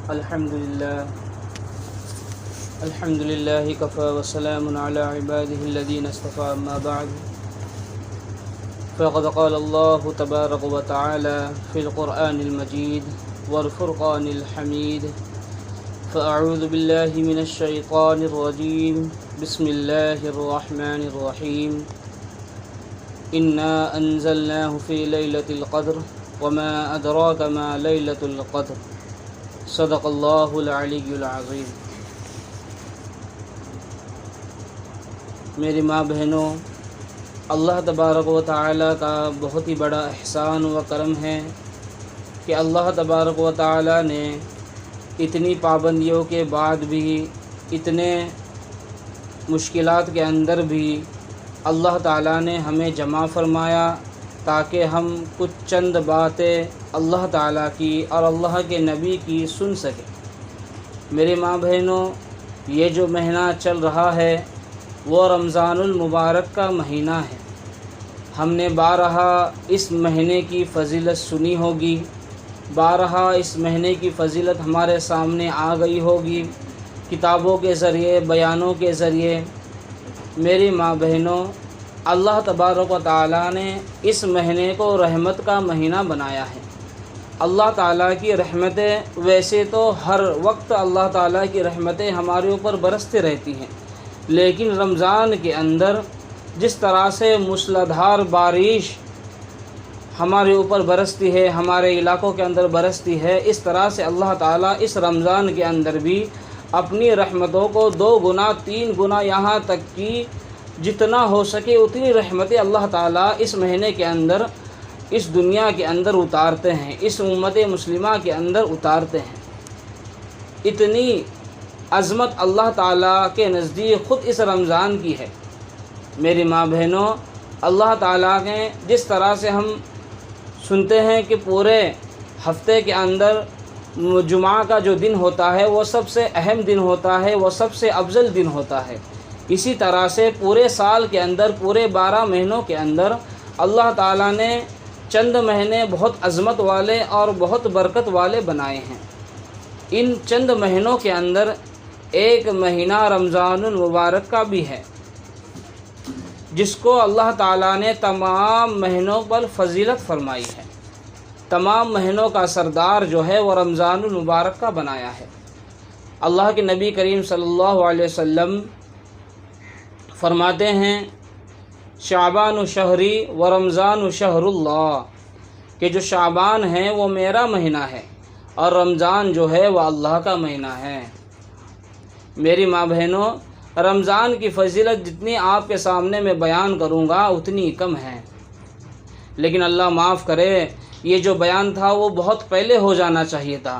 الحمد لله كفى وسلام على عباده الذين اصطفى أما بعد فقد قال الله تبارك وتعالى في القرآن المجيد والفرقان الحميد فأعوذ بالله من الشيطان الرجيم بسم الله الرحمن الرحيم إنا أنزلناه في ليلة القدر وما أدراك ما ليلة القدر صدق اللہ العلی العظیم۔ میری ماں بہنوں، اللہ تبارک و تعالیٰ کا بہت ہی بڑا احسان و کرم ہے کہ اللہ تبارک و تعالیٰ نے اتنی پابندیوں کے بعد بھی، اتنے مشکلات کے اندر بھی اللہ تعالیٰ نے ہمیں جمع فرمایا تاکہ ہم کچھ چند باتیں اللہ تعالیٰ کی اور اللہ کے نبی کی سن سکیں۔ میری ماں بہنوں، یہ جو مہینہ چل رہا ہے وہ رمضان المبارک کا مہینہ ہے۔ ہم نے بارہا اس مہینے کی فضیلت سنی ہوگی، بارہا اس مہینے کی فضیلت ہمارے سامنے آ گئی ہوگی کتابوں کے ذریعے، بیانوں کے ذریعے۔ میری ماں بہنوں، اللہ تبارک و تعالیٰ نے اس مہینے کو رحمت کا مہینہ بنایا ہے۔ اللہ تعالیٰ کی رحمتیں ویسے تو ہر وقت اللہ تعالیٰ کی رحمتیں ہمارے اوپر برستے رہتی ہیں، لیکن رمضان کے اندر جس طرح سے موسلادھار بارش ہمارے اوپر برستی ہے، ہمارے علاقوں کے اندر برستی ہے، اس طرح سے اللہ تعالیٰ اس رمضان کے اندر بھی اپنی رحمتوں کو 2 گنا 3 گنا یہاں تک کہ جتنا ہو سکے اتنی رحمتیں اللہ تعالیٰ اس مہینے کے اندر اس دنیا کے اندر اتارتے ہیں، اس امت مسلمہ کے اندر اتارتے ہیں۔ اتنی عظمت اللہ تعالیٰ کے نزدیک خود اس رمضان کی ہے۔ میری ماں بہنوں، اللہ تعالیٰ نے جس طرح سے ہم سنتے ہیں کہ پورے ہفتے کے اندر جمعہ کا جو دن ہوتا ہے وہ سب سے اہم دن ہوتا ہے، وہ سب سے افضل دن ہوتا ہے، اسی طرح سے پورے سال کے اندر، پورے 12 مہینوں کے اندر اللہ تعالیٰ نے چند مہینے بہت عظمت والے اور بہت برکت والے بنائے ہیں۔ ان چند مہینوں کے اندر ایک مہینہ رمضان المبارک کا بھی ہے، جس کو اللہ تعالیٰ نے تمام مہینوں پر فضیلت فرمائی ہے۔ تمام مہینوں کا سردار جو ہے وہ رمضان المبارک کا بنایا ہے۔ اللہ کے نبی کریم صلی اللہ علیہ وسلم فرماتے ہیں، شعبان شہری و رمضان شہر اللہ، کہ جو شعبان ہے وہ میرا مہینہ ہے اور رمضان جو ہے وہ اللہ کا مہینہ ہے۔ میری ماں بہنوں، رمضان کی فضیلت جتنی آپ کے سامنے میں بیان کروں گا اتنی کم ہے، لیکن اللہ معاف کرے، یہ جو بیان تھا وہ بہت پہلے ہو جانا چاہیے تھا۔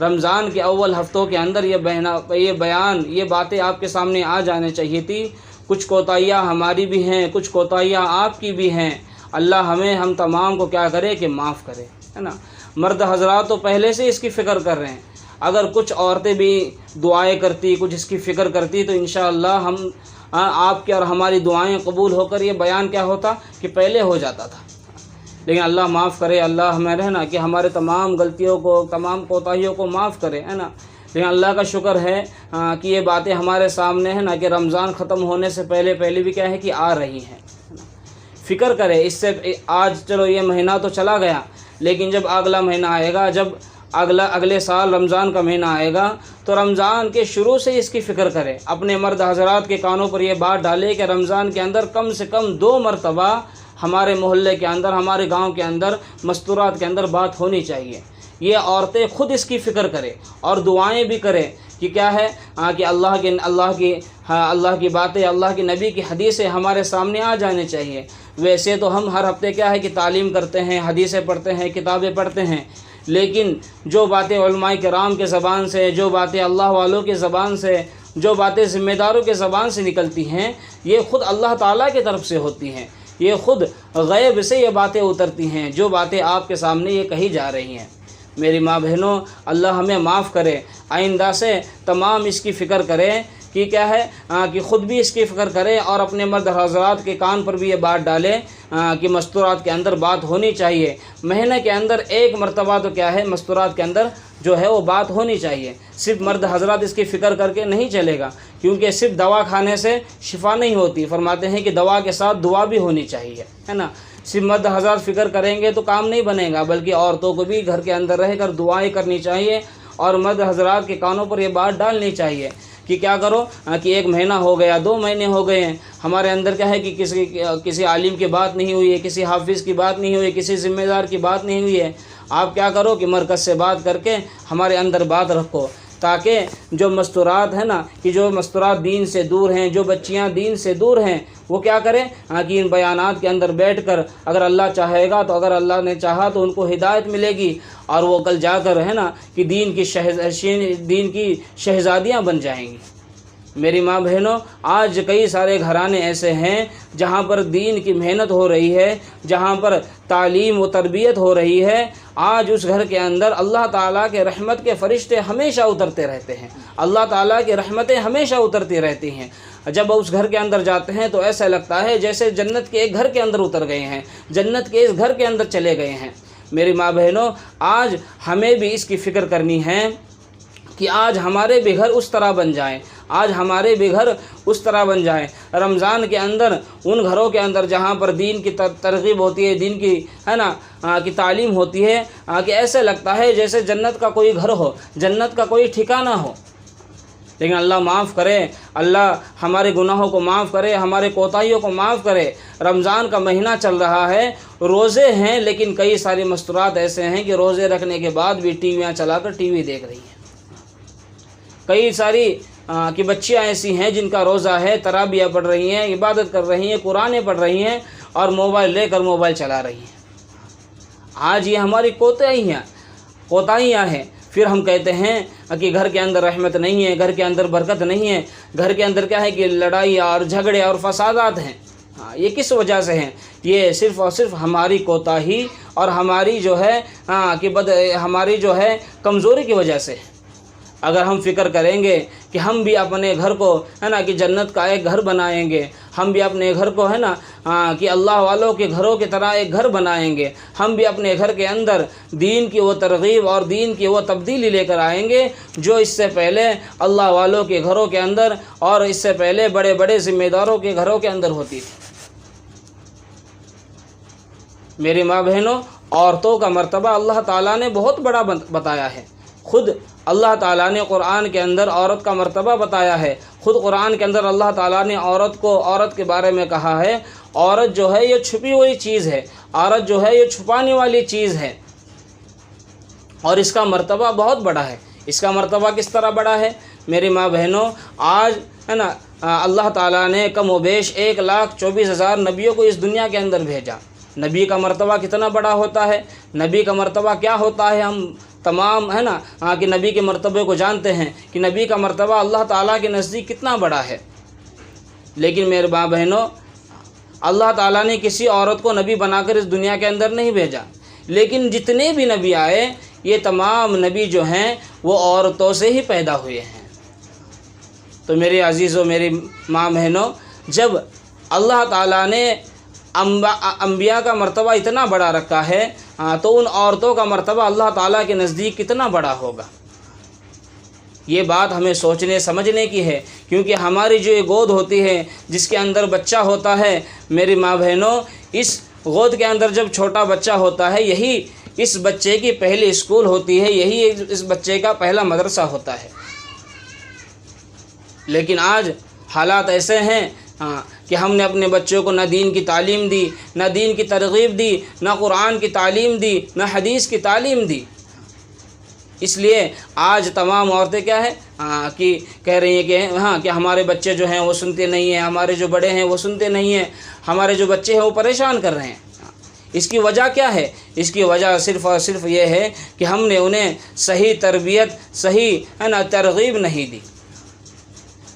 رمضان کے اول ہفتوں کے اندر یہ باتیں آپ کے سامنے آ جانے چاہیے تھی۔ کچھ کوتاہیاں ہماری بھی ہیں، کچھ کوتاہیاں آپ کی بھی ہیں۔ اللہ ہم تمام کو کیا کرے کہ معاف کرے، ہے نا۔ مرد حضرات تو پہلے سے اس کی فکر کر رہے ہیں، اگر کچھ عورتیں بھی دعائیں کرتی، کچھ اس کی فکر کرتی تو انشاءاللہ آپ کی اور ہماری دعائیں قبول ہو کر یہ بیان کیا ہوتا کہ پہلے ہو جاتا تھا۔ لیکن اللہ معاف کرے، اللہ ہمیں رہنا کہ ہمارے تمام غلطیوں کو، تمام کوتاہیوں کو معاف کرے، ہے نا۔ لیکن اللہ کا شکر ہے کہ یہ باتیں ہمارے سامنے ہیں نا، کہ رمضان ختم ہونے سے پہلے بھی کیا ہے کہ آ رہی ہیں۔ فکر کرے اس سے، آج چلو یہ مہینہ تو چلا گیا، لیکن جب اگلا مہینہ آئے گا، جب اگلے سال رمضان کا مہینہ آئے گا تو رمضان کے شروع سے اس کی فکر کرے۔ اپنے مرد حضرات کے کانوں پر یہ بات ڈالے کہ رمضان کے اندر کم سے کم 2 مرتبہ ہمارے محلے کے اندر، ہمارے گاؤں کے اندر، مستورات کے اندر بات ہونی چاہیے۔ یہ عورتیں خود اس کی فکر کرے اور دعائیں بھی کرے کہ کیا ہے کہ اللہ کی باتیں، اللہ کے نبی کی حدیثیں ہمارے سامنے آ جانے چاہیے۔ ویسے تو ہم ہر ہفتے کیا ہے کہ تعلیم کرتے ہیں، حدیثیں پڑھتے ہیں، کتابیں پڑھتے ہیں، لیکن جو باتیں علماء کرام کے زبان سے، جو باتیں اللہ والوں کے زبان سے، جو باتیں ذمہ داروں کے زبان سے نکلتی ہیں، یہ خود اللہ تعالیٰ کی طرف سے ہوتی ہیں، یہ خود غیب سے یہ باتیں اترتی ہیں، جو باتیں آپ کے سامنے یہ کہی جا رہی ہیں۔ میری ماں بہنوں، اللہ ہمیں معاف کرے، آئندہ سے تمام اس کی فکر کریں کہ کیا ہے کہ خود بھی اس کی فکر کریں اور اپنے مرد حضرات کے کان پر بھی یہ بات ڈالیں کہ مستورات کے اندر بات ہونی چاہیے۔ مہینے کے اندر ایک مرتبہ تو کیا ہے مستورات کے اندر جو ہے وہ بات ہونی چاہیے۔ صرف مرد حضرات اس کی فکر کر کے نہیں چلے گا، کیونکہ صرف دوا کھانے سے شفا نہیں ہوتی، فرماتے ہیں کہ دوا کے ساتھ دعا بھی ہونی چاہیے، ہے نا۔ صرف مرد حضرات فکر کریں گے تو کام نہیں بنے گا، بلکہ عورتوں کو بھی گھر کے اندر رہ کر دعائیں کرنی چاہیے اور مرد حضرات کے کانوں پر یہ بات ڈالنی چاہیے کہ کیا کرو کہ 1 مہینہ ہو گیا، 2 مہینے ہو گئے ہیں، ہمارے اندر کیا ہے کہ کسی عالم کی بات نہیں ہوئی ہے، کسی حافظ کی بات نہیں ہوئی ہے، کسی ذمہ دار کی بات نہیں ہوئی ہے۔ آپ کیا کرو کہ مرکز سے بات کر کے ہمارے اندر بات رکھو، تاکہ جو مستورات ہیں نا کہ جو مستورات دین سے دور ہیں، جو بچیاں دین سے دور ہیں، وہ کیا کریں کہ ان بیانات کے اندر بیٹھ کر اگر اللہ چاہے گا تو اگر اللہ نے چاہا تو ان کو ہدایت ملے گی اور وہ کل جا کر ہے نا کہ دین کی شہزادیاں بن جائیں گی۔ میری ماں بہنوں، آج کئی سارے گھرانے ایسے ہیں جہاں پر دین کی محنت ہو رہی ہے، جہاں پر تعلیم و تربیت ہو رہی ہے، آج اس گھر کے اندر اللہ تعالیٰ کے رحمت کے فرشتے ہمیشہ اترتے رہتے ہیں، اللہ تعالیٰ کی رحمتیں ہمیشہ اترتی رہتی ہیں۔ جب اس گھر کے اندر جاتے ہیں تو ایسا لگتا ہے جیسے جنت کے ایک گھر کے اندر اتر گئے ہیں، جنت کے اس گھر کے اندر چلے گئے ہیں۔ میری ماں بہنوں، آج ہمیں بھی اس کی فکر کرنی ہے کہ آج ہمارے بھی گھر اس طرح بن جائیں، آج ہمارے بھی گھر اس طرح بن جائیں۔ رمضان کے اندر ان گھروں کے اندر جہاں پر دین کی ترغیب ہوتی ہے، دین کی ہے نا کی تعلیم ہوتی ہے، کہ ایسے لگتا ہے جیسے جنت کا کوئی گھر ہو، جنت کا کوئی ٹھکانہ ہو۔ لیکن اللہ معاف کرے، اللہ ہمارے گناہوں کو معاف کرے، ہمارے کوتاہیوں کو معاف کرے۔ رمضان کا مہینہ چل رہا ہے، روزے ہیں، لیکن کئی ساری مستورات ایسے ہیں کہ روزے رکھنے کے بعد بھی ٹی ویاں چلا کر ٹی وی دیکھ رہی ہیں۔ کئی ساری کہ بچیاں ایسی ہیں جن کا روزہ ہے، تراویح پڑھ رہی ہیں، عبادت کر رہی ہیں، قرآن پڑھ رہی ہیں اور موبائل لے کر موبائل چلا رہی ہیں۔ آج یہ ہماری کوتاہیاں ہیں۔ پھر ہم کہتے ہیں کہ گھر کے اندر رحمت نہیں ہے، گھر کے اندر برکت نہیں ہے، گھر کے اندر کیا ہے کہ لڑائی اور جھگڑے اور فسادات ہیں۔ یہ کس وجہ سے ہیں؟ یہ صرف اور صرف ہماری کوتاہی اور ہماری جو ہے ہماری جو ہے کمزوری کی وجہ سے ہے۔ اگر ہم فکر کریں گے کہ ہم بھی اپنے گھر کو ہے نا کہ جنت کا ایک گھر بنائیں گے، ہم بھی اپنے گھر کو ہے نا کہ اللہ والوں کے گھروں کی طرح ایک گھر بنائیں گے، ہم بھی اپنے گھر کے اندر دین کی وہ ترغیب اور دین کی وہ تبدیلی لے کر آئیں گے جو اس سے پہلے اللہ والوں کے گھروں کے اندر اور اس سے پہلے بڑے بڑے ذمہ داروں کے گھروں کے اندر ہوتی تھی۔ میری ماں بہنوں، عورتوں کا مرتبہ اللہ تعالیٰ نے بہت بڑا بتایا ہے۔ خود اللہ تعالیٰ نے قرآن کے اندر عورت کا مرتبہ بتایا ہے۔ خود قرآن کے اندر اللہ تعالیٰ نے عورت کے بارے میں کہا ہے، عورت جو ہے یہ چھپی ہوئی چیز ہے، عورت جو ہے یہ چھپانے والی چیز ہے، اور اس کا مرتبہ بہت بڑا ہے۔ اس کا مرتبہ کس طرح بڑا ہے؟ میری ماں بہنوں، آج ہے نا اللہ تعالیٰ نے کم و بیش 1,24,000 نبیوں کو اس دنیا کے اندر بھیجا۔ نبی کا مرتبہ کتنا بڑا ہوتا ہے، نبی کا مرتبہ کیا ہوتا ہے، ہم تمام ہے نا کہ نبی کے مرتبے کو جانتے ہیں کہ نبی کا مرتبہ اللہ تعالیٰ کے نزدیک کتنا بڑا ہے۔ لیکن میرے ماں بہنوں، اللہ تعالیٰ نے کسی عورت کو نبی بنا کر اس دنیا کے اندر نہیں بھیجا، لیکن جتنے بھی نبی آئے یہ تمام نبی جو ہیں وہ عورتوں سے ہی پیدا ہوئے ہیں۔ تو میرے عزیزوں، میری ماں بہنوں، جب اللہ تعالیٰ نے انبیاء کا مرتبہ اتنا بڑا رکھا ہے تو ان عورتوں کا مرتبہ اللہ تعالیٰ کے نزدیک کتنا بڑا ہوگا۔ یہ بات ہمیں سوچنے سمجھنے کی ہے، کیونکہ ہماری جو یہ گود ہوتی ہے جس کے اندر بچہ ہوتا ہے، میری ماں بہنوں، اس گود کے اندر جب چھوٹا بچہ ہوتا ہے، یہی اس بچے کی پہلی اسکول ہوتی ہے، یہی اس بچے کا پہلا مدرسہ ہوتا ہے۔ لیکن آج حالات ایسے ہیں کہ ہم نے اپنے بچوں کو نہ دین کی تعلیم دی، نہ دین کی ترغیب دی، نہ قرآن کی تعلیم دی، نہ حدیث کی تعلیم دی۔ اس لیے آج تمام عورتیں کیا ہے کہ کہہ رہی ہیں کہ ہمارے بچے جو ہیں وہ سنتے نہیں ہیں، ہمارے جو بڑے ہیں وہ سنتے نہیں ہیں، ہمارے جو بچے ہیں وہ پریشان کر رہے ہیں۔ اس کی وجہ کیا ہے؟ اس کی وجہ صرف اور صرف یہ ہے کہ ہم نے انہیں صحیح تربیت، صحیح ہے نا ترغیب نہیں دی۔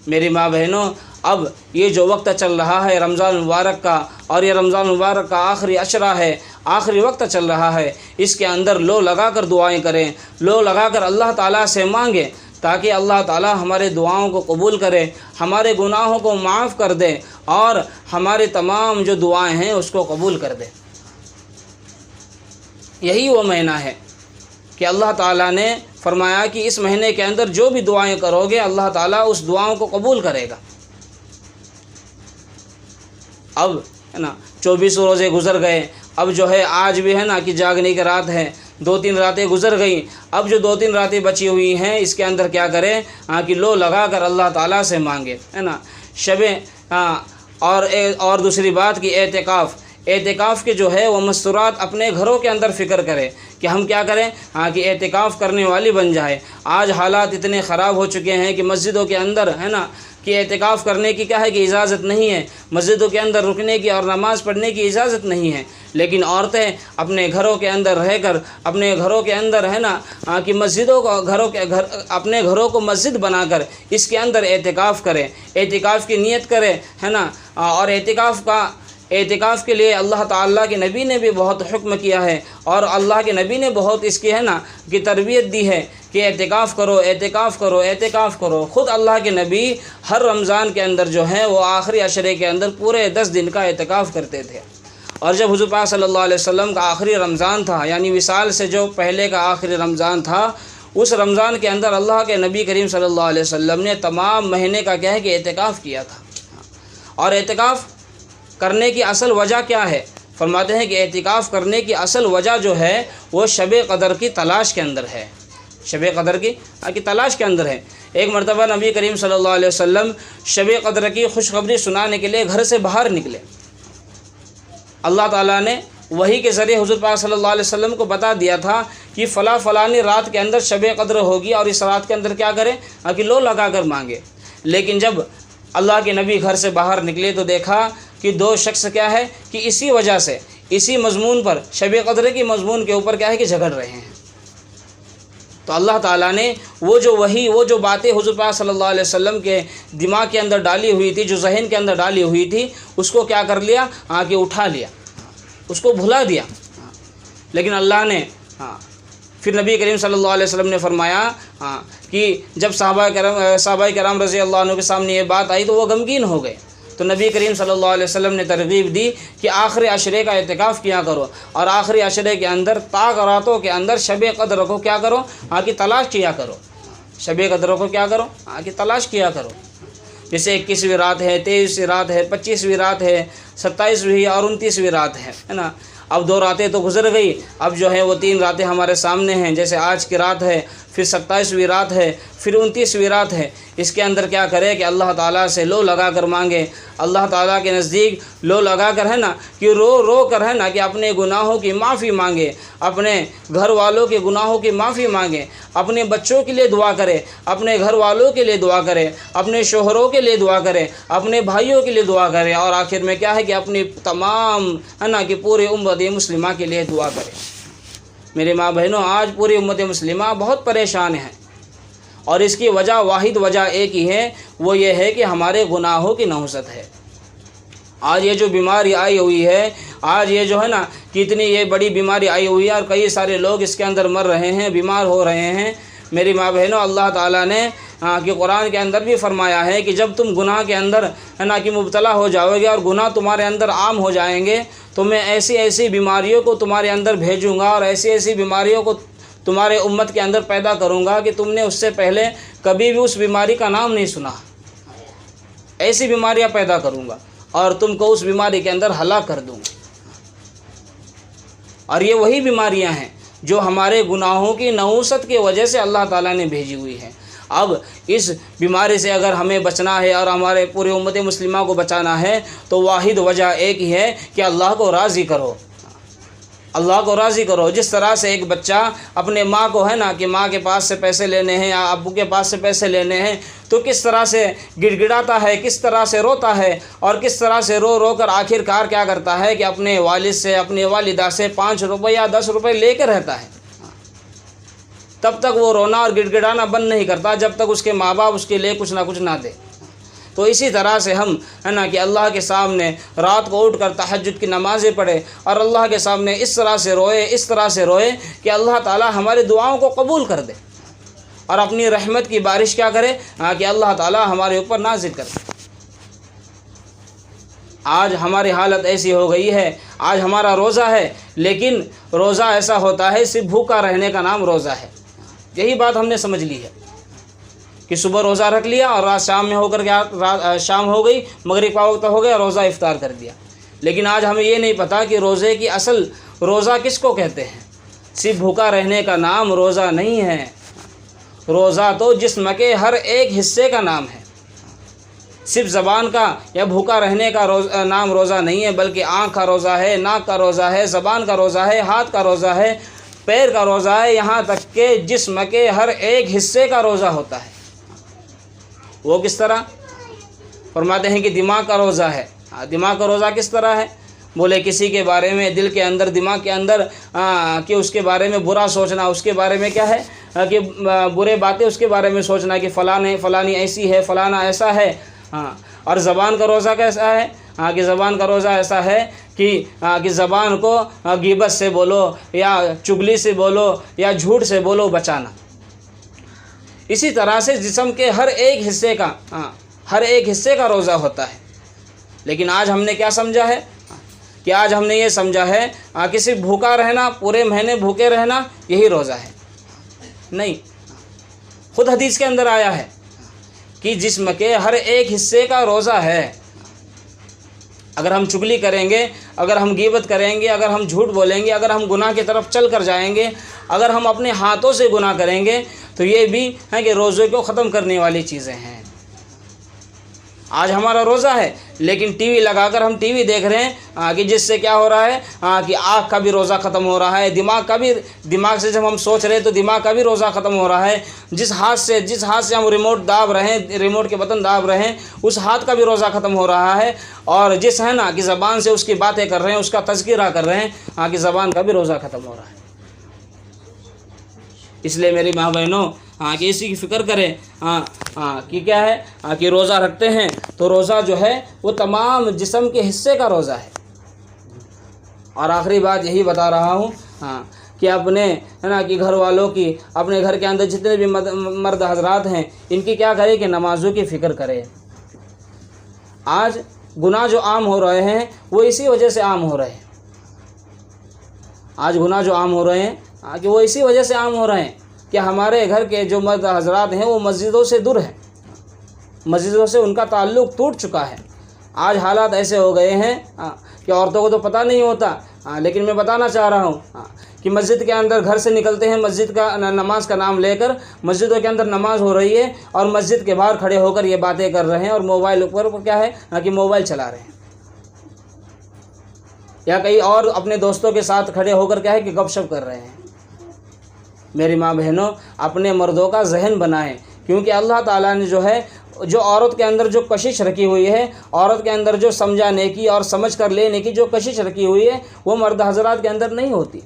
میری ماں بہنوں، اب یہ جو وقت چل رہا ہے رمضان المبارک کا، اور یہ رمضان المبارک کا آخری عشرہ ہے، آخری وقت چل رہا ہے، اس کے اندر لو لگا کر دعائیں کریں، لو لگا کر اللہ تعالیٰ سے مانگیں تاکہ اللہ تعالی ہمارے دعاؤں کو قبول کرے، ہمارے گناہوں کو معاف کر دے اور ہمارے تمام جو دعائیں ہیں اس کو قبول کر دے۔ یہی وہ مہینہ ہے کہ اللہ تعالیٰ نے فرمایا کہ اس مہینے کے اندر جو بھی دعائیں کرو گے اللہ تعالیٰ اس دعاؤں کو قبول کرے گا۔ اب ہے نا 24 روزے گزر گئے، اب جو ہے آج بھی ہے نا کہ جاگنے کی رات ہے، 2-3 راتیں گزر گئیں، اب جو 2-3 راتیں بچی ہوئی ہیں اس کے اندر کیا کریں کہ لو لگا کر اللہ تعالیٰ سے مانگے، ہے نا اور دوسری بات کہ اعتکاف کے جو ہے وہ مستورات اپنے گھروں کے اندر فکر کرے کہ ہم کیا کریں کہ اعتکاف کرنے والی بن جائے۔ آج حالات اتنے خراب ہو چکے ہیں کہ مسجدوں کے اندر ہے نا کہ اعتکاف کرنے کی کیا ہے کہ اجازت نہیں ہے، مسجدوں کے اندر رکنے کی اور نماز پڑھنے کی اجازت نہیں ہے، لیکن عورتیں اپنے گھروں کے اندر رہ کر اپنے گھروں کے اندر ہے نا کہ مسجدوں کو اپنے گھروں کو مسجد بنا کر اس کے اندر اعتکاف کریں، اعتکاف کی نیت کریں، ہے نا۔ اور اعتکاف کے لیے اللہ تعالیٰ کے نبی نے بھی بہت حکم کیا ہے اور اللہ کے نبی نے بہت اس کی ہے نا کہ تربیت دی ہے کہ اعتکاف کرو اعتکاف کرو اعتکاف کرو۔ خود اللہ کے نبی ہر رمضان کے اندر جو ہے وہ آخری عشرے کے اندر پورے 10 دن کا اعتکاف کرتے تھے، اور جب حضور پاک صلی اللہ علیہ وسلم کا آخری رمضان تھا، یعنی وصال سے جو پہلے کا آخری رمضان تھا، اس رمضان کے اندر اللہ کے نبی کریم صلی اللہ علیہ وسلم نے تمام مہینے کا کیا ہے کہ اعتکاف کیا تھا۔ اور اعتکاف کرنے کی اصل وجہ کیا ہے؟ فرماتے ہیں کہ اعتکاف کرنے کی اصل وجہ جو ہے وہ شب قدر کی تلاش کے اندر ہے، شب قدر کی تلاش کے اندر ہے۔ ایک مرتبہ نبی کریم صلی اللہ علیہ وسلم شب قدر کی خوشخبری سنانے کے لیے گھر سے باہر نکلے۔ اللہ تعالیٰ نے وحی کے ذریعے حضور پاک صلی اللہ علیہ وسلم کو بتا دیا تھا کہ فلانی رات کے اندر شب قدر ہوگی اور اس رات کے اندر کیا کرے کہ لو لگا کر مانگے۔ لیکن جب اللہ کے نبی گھر سے باہر نکلے تو دیکھا کہ 2 شخص کیا ہے کہ اسی وجہ سے اسی مضمون پر شب قدر کی مضمون کے اوپر کیا ہے کہ جھگڑ رہے ہیں۔ تو اللہ تعالیٰ نے وہ جو باتیں حضور پاک صلی اللہ علیہ وسلم کے دماغ کے اندر ڈالی ہوئی تھی، جو ذہن کے اندر ڈالی ہوئی تھی، اس کو کیا کر لیا کہ اٹھا لیا، اس کو بھلا دیا۔ لیکن اللہ نے پھر نبی کریم صلی اللہ علیہ وسلم نے فرمایا کہ جب صحابہ کرام رضی اللہ عنہ کے سامنے یہ بات آئی تو وہ غمگین ہو گئے۔ تو نبی کریم صلی اللہ علیہ وسلم نے ترغیب دی کہ آخری عشرے کا اعتکاف کیا کرو، اور آخری عشرے کے اندر طاق راتوں کے اندر شب قدر کو کیا کرو کہ تلاش کیا کرو، شب قدر کو کیا کرو کہ تلاش کیا کرو۔ جیسے 21ویں رات ہے، 23ویں رات ہے، 25ویں رات ہے، 27ویں اور 29ویں رات ہے نا۔ اب 2 راتیں تو گزر گئی، اب جو ہے وہ 3 راتیں ہمارے سامنے ہیں، جیسے آج کی رات ہے، پھر 27ویں رات ہے، پھر 29ویں رات ہے۔ اس کے اندر کیا کرے کہ اللہ تعالیٰ سے لو لگا کر مانگے، اللہ تعالیٰ کے نزدیک لو لگا کر ہے نا کہ رو کر ہے نا کہ اپنے گناہوں کی معافی مانگے، اپنے گھر والوں کے گناہوں کی معافی مانگے، اپنے بچوں کے لیے دعا کرے، اپنے گھر والوں کے لیے دعا کرے، اپنے شوہروں کے لیے دعا کرے، اپنے بھائیوں کے لیے دعا کرے، اور آخر میں کیا ہے کہ اپنی تمام ہے نا کہ پورے امت مسلمہ کے لیے دعا کرے۔ میرے ماں بہنوں، آج پوری امت مسلمہ بہت پریشان ہیں، اور اس کی واحد وجہ ایک ہی ہے، وہ یہ ہے کہ ہمارے گناہوں کی نحوست ہے۔ آج یہ جو بیماری آئی ہوئی ہے، آج یہ جو ہے نا کہ اتنی یہ بڑی بیماری آئی ہوئی ہے، اور کئی سارے لوگ اس کے اندر مر رہے ہیں، بیمار ہو رہے ہیں۔ میری ماں بہنوں، اللہ تعالیٰ نے کہ قرآن کے اندر بھی فرمایا ہے کہ جب تم گناہ کے اندر ہے نا کہ مبتلا ہو جاؤ گے اور گناہ تمہارے اندر عام ہو جائیں گے، تو میں ایسی بیماریوں کو تمہارے اندر بھیجوں گا، اور ایسی بیماریوں کو تمہارے امت کے اندر پیدا کروں گا کہ تم نے اس سے پہلے کبھی بھی اس بیماری کا نام نہیں سنا۔ ایسی بیماریاں پیدا کروں گا اور تم کو اس بیماری کے اندر ہلاک کر دوں گا۔ اور یہ وہی بیماریاں ہیں جو ہمارے گناہوں کی نحوست کی وجہ سے اللہ تعالیٰ نے بھیجی ہوئی ہیں۔ اب اس بیماری سے اگر ہمیں بچنا ہے اور ہمارے پورے امت مسلمہ کو بچانا ہے تو واحد وجہ ایک ہی ہے کہ اللہ کو راضی کرو، اللہ کو راضی کرو۔ جس طرح سے ایک بچہ اپنے ماں کو ہے نا کہ ماں کے پاس سے پیسے لینے ہیں یا ابو کے پاس سے پیسے لینے ہیں تو کس طرح سے گڑ گڑاتا ہے، کس طرح سے روتا ہے، اور کس طرح سے رو کر آخر کار کیا کرتا ہے کہ اپنے والد سے اپنی والدہ سے 5 روپے یا 10 روپے لے کے رہتا ہے، تب تک وہ رونا اور گڑ گڑانا بند نہیں کرتا جب تک اس کے ماں باپ اس کے لیے کچھ نہ کچھ نہ دے۔ تو اسی طرح سے ہم ہے نا کہ اللہ کے سامنے رات کو اٹھ کر تہجد کی نمازیں پڑھے اور اللہ کے سامنے اس طرح سے روئے کہ اللہ تعالی ہماری دعاؤں کو قبول کر دے۔ اور اپنی رحمت کی بارش کیا کرے کہ اللہ تعالیٰ ہمارے اوپر نازل کرے۔ آج ہماری حالت ایسی ہو گئی ہے، آج ہمارا روزہ ہے لیکن روزہ ایسا ہوتا ہے صرف بھوکا رہنے کا نام روزہ ہے۔ یہی بات ہم نے سمجھ لی ہے کہ صبح روزہ رکھ لیا اور رات شام میں ہو کر کے شام ہو گئی، مغرب کا وقت ہو گیا، روزہ افطار کر دیا۔ لیکن آج ہمیں یہ نہیں پتہ کہ روزے کی اصل روزہ کس کو کہتے ہیں۔ صرف بھوکا رہنے کا نام روزہ نہیں ہے، روزہ تو جسم کے ہر ایک حصے کا نام ہے۔ صرف زبان کا یا بھوکا رہنے کا نام روزہ نہیں ہے، بلکہ آنکھ کا روزہ ہے، ناک کا روزہ ہے، زبان کا روزہ ہے، ہاتھ کا روزہ ہے، پیر کا روزہ ہے، یہاں تک کہ جسم کے ہر ایک حصے کا روزہ ہوتا ہے۔ وہ کس طرح؟ فرماتے ہیں کہ دماغ کا روزہ ہے۔ دماغ کا روزہ کس طرح ہے؟ بولے کسی کے بارے میں دل کے اندر، دماغ کے اندر کہ اس کے بارے میں برا سوچنا، اس کے بارے میں کیا ہے کہ برے باتیں اس کے بارے میں سوچنا کہ فلانی ایسی ہے، فلانا ایسا ہے۔ اور زبان کا روزہ کیسا ہے؟ کہ زبان کا روزہ ایسا ہے کہ زبان کو غیبت سے بولو یا چغلی سے بولو یا جھوٹ سے بولو بچانا۔ اسی طرح سے جسم کے ہر ایک حصے کا روزہ ہوتا ہے۔ لیکن آج ہم نے کیا سمجھا ہے کہ آج ہم نے یہ سمجھا ہے کہ صرف بھوکا رہنا، پورے مہینے بھوکے رہنا یہی روزہ ہے۔ نہیں، خود حدیث کے اندر آیا ہے کہ جسم کے ہر ایک حصے کا روزہ ہے۔ اگر ہم چغلی کریں گے، اگر ہم غیبت کریں گے، اگر ہم جھوٹ بولیں گے، اگر ہم گناہ کی طرف چل کر جائیں گے، اگر ہم اپنے ہاتھوں سے گناہ کریں گے تو یہ بھی ہے کہ روزے کو ختم کرنے والی چیزیں ہیں۔ آج ہمارا روزہ ہے لیکن ٹی وی لگا کر ہم ٹی وی دیکھ رہے ہیں کہ جس سے کیا ہو رہا ہے کہ آنکھ کا بھی روزہ ختم ہو رہا ہے، دماغ سے جب ہم سوچ رہے تو دماغ کا بھی روزہ ختم ہو رہا ہے، جس ہاتھ سے ہم ریموٹ داب رہے ہیں، ریموٹ کے بٹن داب رہے ہیں، اس ہاتھ کا بھی روزہ ختم ہو رہا ہے، اور جس ہے نا کہ زبان سے اس کی باتیں کر رہے ہیں، اس کا تذکرہ کر رہے ہیں کہ زبان کا بھی روزہ ختم ہو رہا ہے۔ اس لیے میری ماں بہنوں کہ اسی کی فکر کریں کہ کیا ہے کہ روزہ رکھتے ہیں تو روزہ جو ہے وہ تمام جسم کے حصے کا روزہ ہے۔ اور آخری بات یہی بتا رہا ہوں کہ اپنے ہے نا کہ گھر والوں کی، اپنے گھر کے اندر جتنے بھی مرد حضرات ہیں ان کی کیا کرے کہ نمازوں کی فکر کرے۔ آج گناہ جو عام ہو رہے ہیں وہ اسی وجہ سے عام ہو رہے ہیں۔ آج گناہ جو عام ہو رہے ہیں کہ وہ اسی وجہ سے عام ہو رہے ہیں کہ ہمارے گھر کے جو مرد حضرات ہیں وہ مسجدوں سے دور ہیں، مسجدوں سے ان کا تعلق ٹوٹ چکا ہے۔ آج حالات ایسے ہو گئے ہیں کہ عورتوں کو تو پتہ نہیں ہوتا، لیکن میں بتانا چاہ رہا ہوں کہ مسجد کے اندر گھر سے نکلتے ہیں، مسجد کا نماز کا نام لے کر مسجدوں کے اندر نماز ہو رہی ہے اور مسجد کے باہر کھڑے ہو کر یہ باتیں کر رہے ہیں اور موبائل پر کیا ہے کہ موبائل چلا رہے ہیں، یا کئی اور اپنے دوستوں کے ساتھ کھڑے ہو کر کیا ہے کہ گپ شپ کر رہے ہیں۔ میری ماں بہنوں، اپنے مردوں کا ذہن بنائیں، کیونکہ اللہ تعالیٰ نے جو ہے جو عورت کے اندر جو کشش رکھی ہوئی ہے، عورت کے اندر جو سمجھانے کی اور سمجھ کر لینے کی جو کشش رکھی ہوئی ہے وہ مرد حضرات کے اندر نہیں ہوتی۔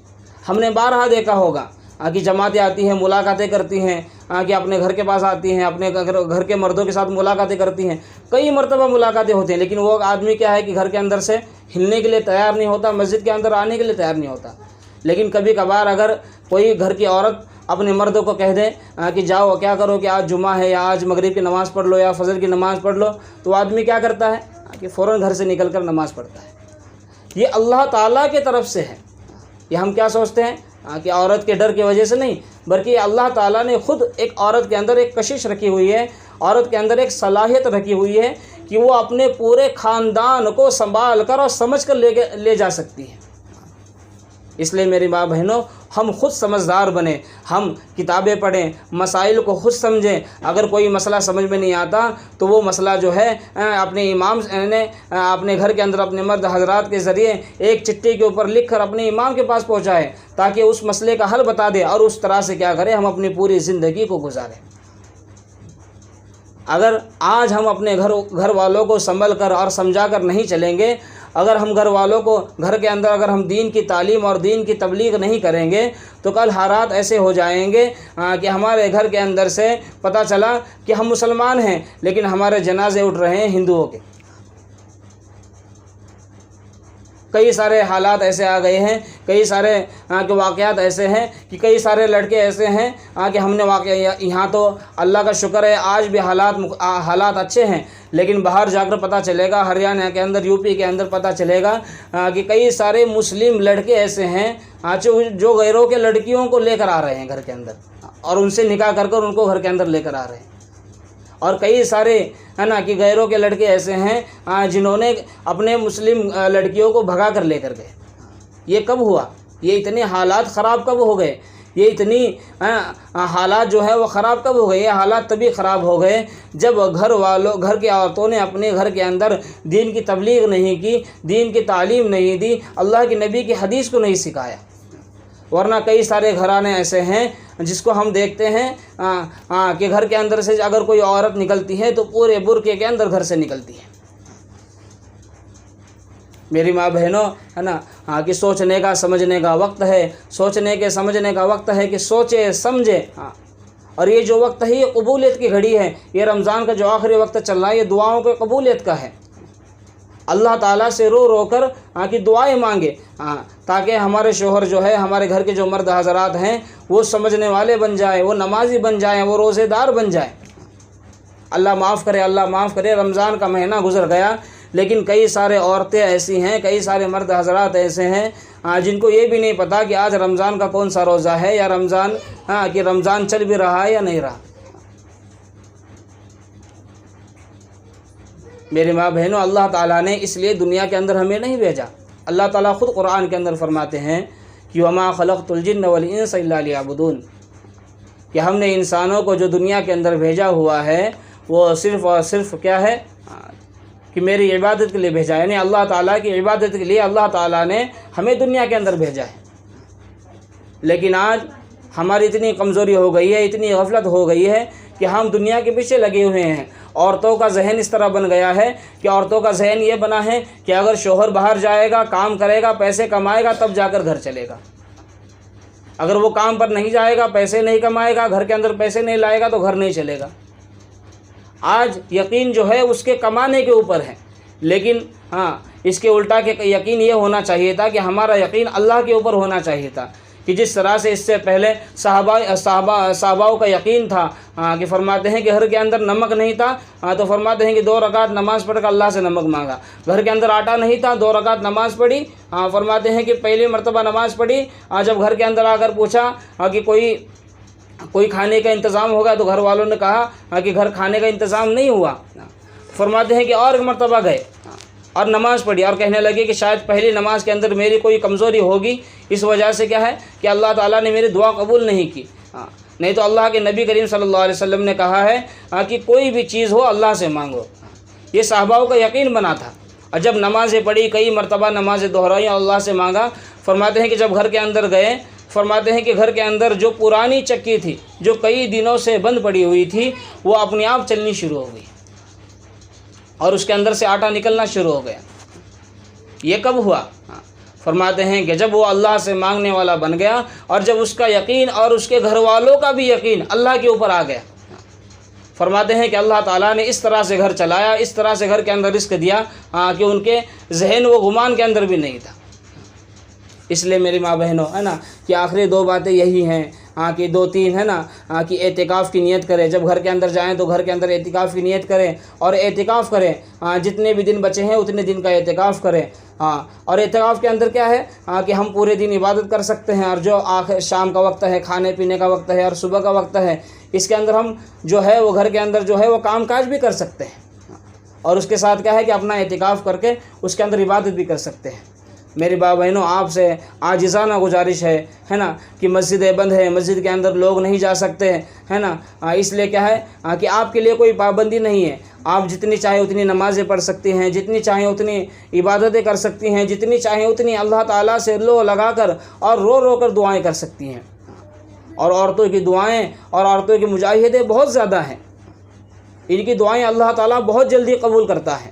ہم نے بارہا دیکھا ہوگا کہ جماعتیں آتی ہیں، ملاقاتیں کرتی ہیں، کہ اپنے گھر کے پاس آتی ہیں، اپنے گھر کے مردوں کے ساتھ ملاقاتیں کرتی ہیں، کئی مرتبہ ملاقاتیں ہوتی ہیں، لیکن وہ آدمی کیا ہے کہ گھر کے اندر سے ہلنے کے لیے تیار نہیں ہوتا، مسجد کے اندر آنے کے لیے تیار نہیں ہوتا۔ لیکن کبھی کبھار اگر کوئی گھر کی عورت اپنے مرد کو کہہ دے کہ جاؤ کیا کرو کہ آج جمعہ ہے یا آج مغرب کی نماز پڑھ لو یا فجر کی نماز پڑھ لو، تو آدمی کیا کرتا ہے کہ فوراً گھر سے نکل کر نماز پڑھتا ہے۔ یہ اللہ تعالیٰ کی طرف سے ہے۔ یہ ہم کیا سوچتے ہیں کہ عورت کے ڈر کی وجہ سے نہیں، بلکہ اللہ تعالیٰ نے خود ایک عورت کے اندر ایک کشش رکھی ہوئی ہے، عورت کے اندر ایک صلاحیت رکھی ہوئی ہے کہ وہ اپنے پورے خاندان کو سنبھال کر اور سمجھ کر لے جا سکتی ہے۔ اس لیے میری ماں بہنوں، ہم خود سمجھدار بنیں، ہم کتابیں پڑھیں، مسائل کو خود سمجھیں۔ اگر کوئی مسئلہ سمجھ میں نہیں آتا تو وہ مسئلہ جو ہے اپنے امام نے اپنے گھر کے اندر اپنے مرد حضرات کے ذریعے ایک چٹھی کے اوپر لکھ کر اپنے امام کے پاس پہنچائے تاکہ اس مسئلے کا حل بتا دے، اور اس طرح سے کیا کریں ہم اپنی پوری زندگی کو گزاریں۔ اگر آج ہم اپنے گھر والوں کو سنبھل کر اور سمجھا کر نہیں چلیں گے، اگر ہم گھر والوں کو گھر کے اندر اگر ہم دین کی تعلیم اور دین کی تبلیغ نہیں کریں گے تو کل حالات ایسے ہو جائیں گے کہ ہمارے گھر کے اندر سے پتہ چلا کہ ہم مسلمان ہیں لیکن ہمارے جنازے اٹھ رہے ہیں ہندوؤں کے۔ کئی سارے حالات ایسے آ گئے ہیں، کئی سارے کے واقعات ایسے ہیں کہ کئی سارے لڑکے ایسے ہیں کہ ہم نے یہاں تو اللہ کا شکر ہے آج بھی حالات اچھے ہیں، لیکن باہر جا کر پتہ چلے گا، ہریانہ کے اندر، یو پی کے اندر پتہ چلے گا کہ کئی سارے مسلم لڑکے ایسے ہیں جو غیروں کے لڑکیوں کو لے کر آ رہے ہیں گھر کے اندر، اور ان سے نکاح کر ان کو گھر کے اندر لے کر آ رہے ہیں۔ اور کئی سارے کہ غیروں کے لڑکے ایسے ہیں جنہوں نے اپنے مسلم لڑکیوں کو بھگا کر لے کر گئے۔ یہ کب ہوا؟ یہ اتنے حالات خراب کب ہو گئے؟ یہ اتنی حالات جو ہے وہ خراب کب ہو گئے؟ یہ حالات تبھی خراب ہو گئے جب گھر کی عورتوں نے اپنے گھر کے اندر دین کی تبلیغ نہیں کی، دین کی تعلیم نہیں دی، اللہ کے نبی کی حدیث کو نہیں سکھایا۔ ورنہ کئی سارے گھرانے ایسے ہیں جس کو ہم دیکھتے ہیں کہ گھر کے اندر سے اگر کوئی عورت نکلتی ہے تو پورے برقعے کے اندر گھر سے نکلتی ہے۔ میری ماں بہنوں ہے نا کہ سوچنے کا سمجھنے کا وقت ہے، سوچنے کے سمجھنے کا وقت ہے کہ سوچے سمجھے۔ اور یہ جو وقت ہے یہ قبولیت کی گھڑی ہے، یہ رمضان کا جو آخری وقت چل رہا ہے یہ دعاؤں کے قبولیت کا ہے۔ اللہ تعالیٰ سے رو رو کر کہ دعائیں مانگے تاکہ ہمارے شوہر جو ہے، ہمارے گھر کے جو مرد حضرات ہیں وہ سمجھنے والے بن جائیں، وہ نمازی بن جائیں، وہ روزے دار بن جائیں۔ اللہ معاف کرے، اللہ معاف کرے۔ رمضان کا مہینہ گزر گیا، لیکن کئی سارے عورتیں ایسی ہیں، کئی سارے مرد حضرات ایسے ہیں جن کو یہ بھی نہیں پتہ کہ آج رمضان کا کون سا روزہ ہے، یا رمضان چل بھی رہا ہے یا نہیں رہا۔ میرے ماں بہنوں، اللہ تعالیٰ نے اس لیے دنیا کے اندر ہمیں نہیں بھیجا۔ اللہ تعالیٰ خود قرآن کے اندر فرماتے ہیں کہ وَمَا خَلَقْتُ الْجِنَّ وَالْإِنسَ إِلَّا لِيَعْبُدُونِ، کہ ہم نے انسانوں کو جو دنیا کے اندر بھیجا ہوا ہے وہ صرف اور صرف کیا ہے کہ میری عبادت کے لیے بھیجا ہے، یعنی اللہ تعالیٰ کی عبادت کے لیے اللہ تعالیٰ نے ہمیں دنیا کے اندر بھیجا ہے۔ لیکن آج ہماری اتنی کمزوری ہو گئی ہے، اتنی غفلت ہو گئی ہے کہ ہم دنیا کے پیچھے لگے ہوئے ہیں۔ عورتوں کا ذہن اس طرح بن گیا ہے کہ عورتوں کا ذہن یہ بنا ہے کہ اگر شوہر باہر جائے گا، کام کرے گا، پیسے کمائے گا، تب جا کر گھر چلے گا۔ اگر وہ کام پر نہیں جائے گا، پیسے نہیں کمائے گا، گھر کے اندر پیسے نہیں لائے گا، تو گھر نہیں چلے گا۔ آج یقین جو ہے اس کے کمانے کے اوپر ہے، لیکن اس کے الٹا کہ یقین یہ ہونا چاہیے تھا کہ ہمارا یقین اللہ کے اوپر ہونا چاہیے تھا، کہ جس طرح سے اس سے پہلے صحاباؤں کا یقین تھا کہ فرماتے ہیں کہ گھر کے اندر نمک نہیں تھا تو فرماتے ہیں کہ 2 رکعت نماز پڑھ کر اللہ سے نمک مانگا۔ گھر کے اندر آٹا نہیں تھا، 2 رکعت نماز پڑھی، فرماتے ہیں کہ پہلی مرتبہ نماز پڑھی، جب گھر کے اندر آ کر پوچھا کہ کوئی کھانے کا انتظام ہوگا تو گھر والوں نے کہا کہ گھر کھانے کا انتظام نہیں ہوا۔ فرماتے ہیں کہ اور ایک مرتبہ گئے اور نماز پڑھی، اور کہنے لگے کہ شاید پہلی نماز کے اندر میری کوئی کمزوری ہوگی، اس وجہ سے کیا ہے کہ اللہ تعالیٰ نے میری دعا قبول نہیں کی۔ نہیں تو اللہ کے نبی کریم صلی اللہ علیہ وسلم نے کہا ہے کہ کوئی بھی چیز ہو اللہ سے مانگو۔ یہ صحاباؤں کا یقین بنا تھا، اور جب نمازیں پڑھی، کئی مرتبہ نمازیں دہرائی اور اللہ سے مانگا، فرماتے ہیں کہ جب گھر کے اندر گئے، فرماتے ہیں کہ گھر کے اندر جو پرانی چکی تھی جو کئی دنوں سے بند پڑی ہوئی تھی وہ اپنے آپ چلنی شروع ہو گئی، اور اس کے اندر سے آٹا نکلنا شروع ہو گیا۔ یہ کب ہوا؟ فرماتے ہیں کہ جب وہ اللہ سے مانگنے والا بن گیا، اور جب اس کا یقین اور اس کے گھر والوں کا بھی یقین اللہ کے اوپر آ گیا۔ فرماتے ہیں کہ اللہ تعالیٰ نے اس طرح سے گھر چلایا، اس طرح سے گھر کے اندر رزق دیا کہ ان کے ذہن و گمان کے اندر بھی نہیں تھا۔ اس لیے میری ماں بہنوں ہے نا کہ آخری 2 باتیں یہی ہیں کہ 2-3 ہے نا کہ اعتکاف کی نیت کریں، جب گھر کے اندر جائیں تو گھر کے اندر اعتکاف کی نیت کریں اور اعتکاف کریں، جتنے بھی دن بچے ہیں اتنے دن کا اعتکاف کریں۔ اور اعتکاف کے اندر کیا ہے کہ ہم پورے دن عبادت کر سکتے ہیں، اور جو آخر شام کا وقت ہے، کھانے پینے کا وقت ہے، اور صبح کا وقت ہے، اس کے اندر ہم جو ہے وہ گھر کے اندر جو ہے وہ کام کاج بھی کر سکتے ہیں، اور اس کے ساتھ کیا ہے کہ اپنا اعتکاف کر کے اس کے اندر عبادت بھی کر سکتے ہیں۔ میری ماں بہنوں، آپ سے عاجزانہ گزارش ہے نا کہ مسجدیں بند ہے، مسجد کے اندر لوگ نہیں جا سکتے ہے نا، اس لیے کیا ہے کہ آپ کے لیے کوئی پابندی نہیں ہے، آپ جتنی چاہیں اتنی نمازیں پڑھ سکتی ہیں، جتنی چاہیں اتنی عبادتیں کر سکتی ہیں، جتنی چاہیں اتنی اللہ تعالیٰ سے لو لگا کر اور رو رو کر دعائیں کر سکتی ہیں۔ اور عورتوں کی دعائیں اور عورتوں کی مجاہدیں بہت زیادہ ہیں، ان کی دعائیں اللہ تعالیٰ بہت جلدی قبول کرتا ہے۔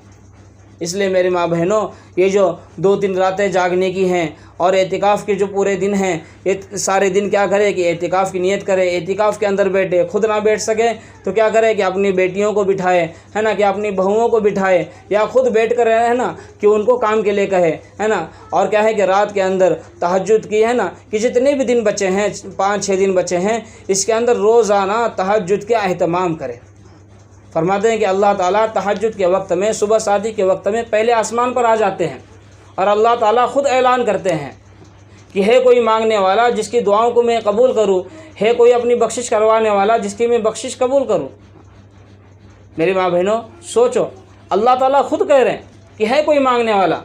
اس لیے میری ماں بہنوں، یہ جو 2-3 راتیں جاگنے کی ہیں اور اعتکاف کے جو پورے دن ہیں، یہ سارے دن کیا کرے کہ اعتکاف کی نیت کرے، اعتکاف کے اندر بیٹھے، خود نہ بیٹھ سکے تو کیا کرے کہ اپنی بیٹیوں کو بٹھائے، ہے نا، کہ اپنی بہوؤں کو بٹھائے، یا خود بیٹھ کر ہے نا کہ ان کو کام کے لیے کہے، ہے نا، اور کیا ہے کہ رات کے اندر تہجد کی، ہے نا، کہ جتنے بھی دن بچے ہیں 5-6 دن بچے ہیں، اس کے اندر روزانہ تہجد کا اہتمام کرے۔ فرماتے ہیں کہ اللہ تعالیٰ تہجد کے وقت میں، صبح شادی کے وقت میں پہلے آسمان پر آ جاتے ہیں اور اللہ تعالیٰ خود اعلان کرتے ہیں کہ ہے کوئی مانگنے والا جس کی دعاؤں کو میں قبول کروں، ہے کوئی اپنی بخشش کروانے والا جس کی میں بخشش قبول کروں۔ میری ماں بہنوں سوچو، اللہ تعالیٰ خود کہہ رہے ہیں کہ ہے کوئی مانگنے والا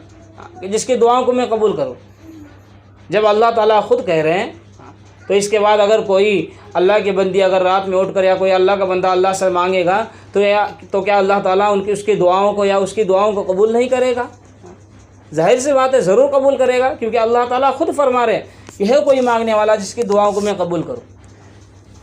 جس کی دعاؤں کو میں قبول کروں۔ جب اللہ تعالیٰ خود کہہ رہے ہیں تو اس کے بعد اگر کوئی اللہ کی بندی اگر رات میں اٹھ کر یا کوئی اللہ کا بندہ اللہ سے مانگے گا تو کیا اللہ تعالیٰ اس کی دعاؤں کو یا اس کی دعاؤں کو قبول نہیں کرے گا؟ ظاہر سی بات ہے ضرور قبول کرے گا، کیونکہ اللہ تعالیٰ خود فرما رہے ہیں کہ ہے کوئی مانگنے والا جس کی دعاؤں کو میں قبول کروں۔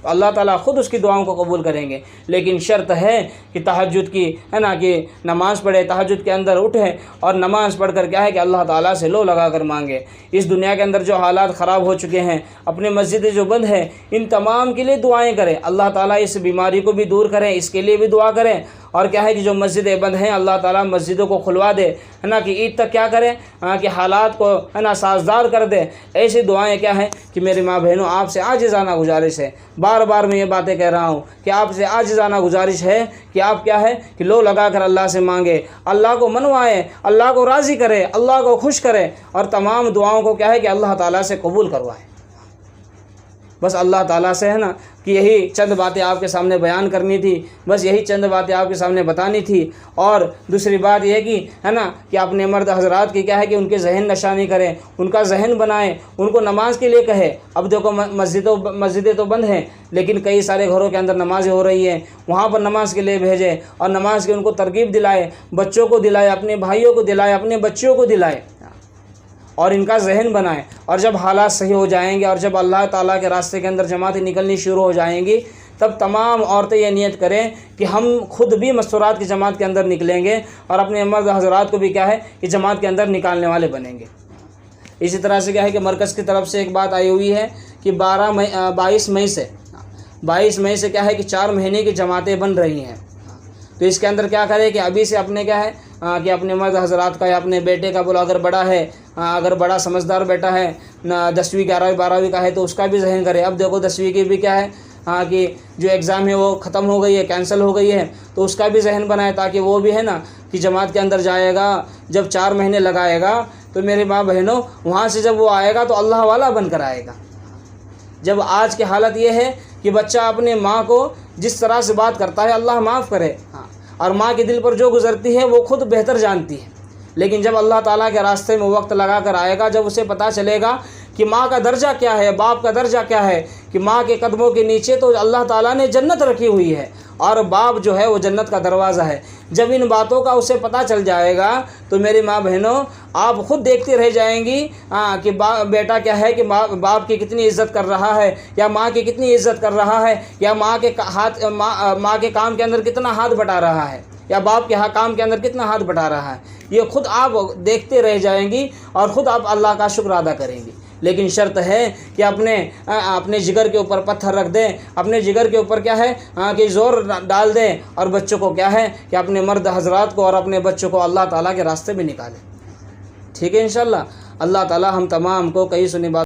تو اللہ تعالیٰ خود اس کی دعاؤں کو قبول کریں گے، لیکن شرط ہے کہ تہجد کی، ہے نا، کہ نماز پڑھے، تہجد کے اندر اٹھے اور نماز پڑھ کر کیا ہے کہ اللہ تعالیٰ سے لو لگا کر مانگے۔ اس دنیا کے اندر جو حالات خراب ہو چکے ہیں، اپنی مسجدیں جو بند ہیں، ان تمام کے لیے دعائیں کریں، اللہ تعالیٰ اس بیماری کو بھی دور کریں، اس کے لیے بھی دعا کریں۔ اور کیا ہے کہ جو مسجدیں بند ہیں اللہ تعالیٰ مسجدوں کو کھلوا دے، ہے نا، کہ عید تک کیا کریں کہ حالات کو، ہے نا، سازگار کر دے۔ ایسی دعائیں کیا ہیں کہ میری ماں بہنوں آپ سے عاجزانہ گزارش ہے، بار بار میں یہ باتیں کہہ رہا ہوں کہ آپ سے عاجزانہ گزارش ہے کہ آپ کیا ہے کہ لو لگا کر اللہ سے مانگے، اللہ کو منوائے، اللہ کو راضی کرے، اللہ کو خوش کرے، اور تمام دعاؤں کو کیا ہے کہ اللہ تعالیٰ سے قبول کروائے۔ بس اللہ تعالیٰ سے، ہے نا، کہ یہی چند باتیں آپ کے سامنے بیان کرنی تھی، بس یہی چند باتیں آپ کے سامنے بتانی تھی۔ اور دوسری بات یہ کہ، ہے نا، کہ اپنے مرد حضرات کی کیا ہے کہ ان کے ذہن نشانی کریں، ان کا ذہن بنائیں، ان کو نماز کے لیے کہے۔ اب دیکھو مسجدیں تو بند ہیں، لیکن کئی سارے گھروں کے اندر نمازیں ہو رہی ہیں، وہاں پر نماز کے لیے بھیجے اور نماز کی ان کو ترغیب دلائے، بچوں کو دلائے، اپنے بھائیوں کو دلائے، اپنے بچیوں کو دلائے، اور ان کا ذہن بنائیں۔ اور جب حالات صحیح ہو جائیں گے اور جب اللہ تعالیٰ کے راستے کے اندر جماعتیں نکلنی شروع ہو جائیں گی، تب تمام عورتیں یہ نیت کریں کہ ہم خود بھی مستورات کی جماعت کے اندر نکلیں گے اور اپنے مرد حضرات کو بھی کیا ہے کہ جماعت کے اندر نکالنے والے بنیں گے۔ اسی طرح سے کیا ہے کہ مرکز کی طرف سے ایک بات آئی ہوئی ہے کہ 22 مئی سے کیا ہے کہ 4 مہینے کی جماعتیں بن رہی ہیں۔ تو اس کے اندر کیا کرے کہ ابھی سے اپنے کیا ہے کہ اپنے مرد حضرات کا یا اپنے بیٹے کا بولو، اگر بڑا ہے، اگر بڑا سمجھدار بیٹا ہے، 10ویں 11ویں 12ویں کا ہے تو اس کا بھی ذہن کرے۔ اب دیکھو 10ویں کی بھی کیا ہے کہ جو ایگزام ہے وہ ختم ہو گئی ہے، کینسل ہو گئی ہے، تو اس کا بھی ذہن بنائے تاکہ وہ بھی، ہے نا، کہ جماعت کے اندر جائے گا، جب 4 مہینے لگائے گا تو میری ماں بہنوں وہاں سے جب وہ آئے گا تو اللہ والا بن کر آئے گا۔ جب آج کی حالت یہ ہے کہ بچہ اپنے ماں کو جس طرح سے بات کرتا ہے، اللہ معاف کرے، اور ماں کے دل پر جو گزرتی ہے وہ خود بہتر جانتی ہے، لیکن جب اللہ تعالیٰ کے راستے میں وقت لگا کر آئے گا، جب اسے پتہ چلے گا کہ ماں کا درجہ کیا ہے، باپ کا درجہ کیا ہے، کہ ماں کے قدموں کے نیچے تو اللہ تعالیٰ نے جنت رکھی ہوئی ہے اور باپ جو ہے وہ جنت کا دروازہ ہے، جب ان باتوں کا اسے پتہ چل جائے گا تو میری ماں بہنوں آپ خود دیکھتی رہ جائیں گی کہ بیٹا کیا ہے کہ باپ کی کتنی عزت کر رہا ہے، یا ماں کی کتنی عزت کر رہا ہے، یا ماں کے کام کے اندر کتنا ہاتھ بٹا رہا ہے، یا باپ کے کام کے اندر کتنا ہاتھ بٹا رہا ہے۔ یہ خود آپ دیکھتے رہ جائیں گی اور خود آپ اللہ کا شکر ادا کریں گی۔ لیکن شرط ہے کہ اپنے جگر کے اوپر پتھر رکھ دیں، اپنے جگر کے اوپر کیا ہے کہ زور ڈال دیں، اور بچوں کو کیا ہے کہ اپنے مرد حضرات کو اور اپنے بچوں کو اللہ تعالیٰ کے راستے میں نکالیں۔ ٹھیک ہے انشاءاللہ۔ اللہ تعالیٰ ہم تمام کو کئی سنی بات